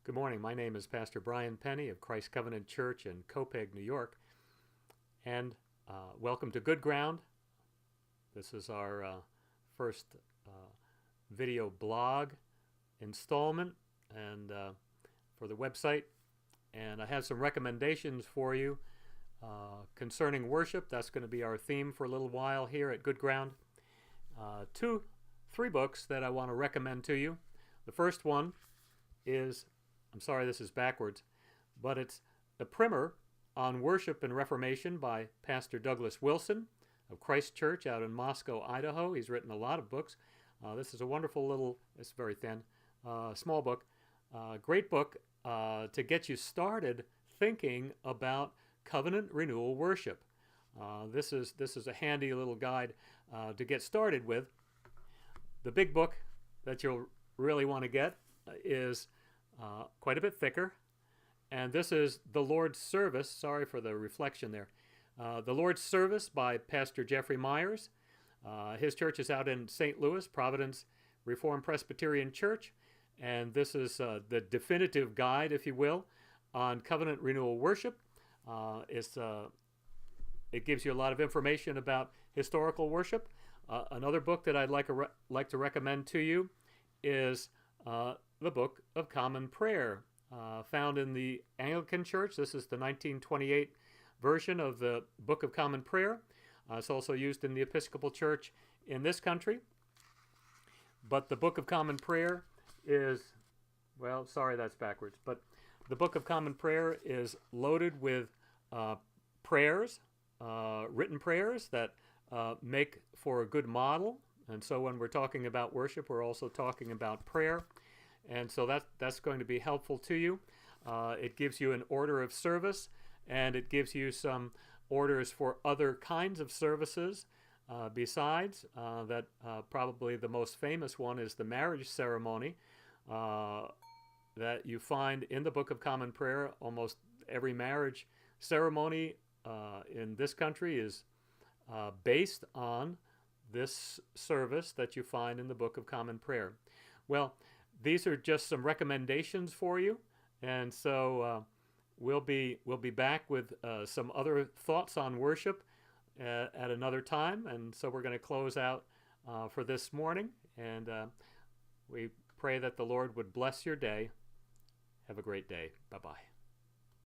Good morning. My name is Pastor Brian Penny of Christ Covenant Church in Copiague, New York. And welcome to Good Ground. This is our first video blog installment and for the website. And I have some recommendations for you concerning worship. That's going to be our theme for a little while here at Good Ground. Three books that I want to recommend to you. The first one is, I'm sorry this is backwards, but it's The Primer on Worship and Reformation by Pastor Douglas Wilson of Christ Church out in Moscow, Idaho. He's written a lot of books. This is a wonderful little, it's very thin, small book. Great book to get you started thinking about covenant renewal worship. This is a handy little guide to get started with. The big book that you'll really want to get is quite a bit thicker, and this is The Lord's Service. Sorry for the reflection there. The Lord's Service by Pastor Jeffrey Myers. His church is out in St. Louis, Providence Reformed Presbyterian Church, and this is the definitive guide, if you will, on covenant renewal worship. It gives you a lot of information about historical worship. Another book that I'd like to recommend to you is the Book of Common Prayer, found in the Anglican Church. This is the 1928 version of the Book of Common Prayer. It's also used in the Episcopal Church in this country. But the Book of Common Prayer is, well, sorry that's backwards, but the Book of Common Prayer is loaded with prayers, written prayers that make for a good model. And so when we're talking about worship, we're also talking about prayer. And so that's going to be helpful to you. It gives you an order of service, and it gives you some orders for other kinds of services besides. That probably the most famous one is the marriage ceremony that you find in the Book of Common Prayer. Almost every marriage ceremony in this country is based on this service that you find in the Book of Common Prayer. Well, these are just some recommendations for you, and so we'll be back with some other thoughts on worship at another time. And so we're going to close out for this morning, and we pray that the Lord would bless your day. Have a great day. Bye-bye.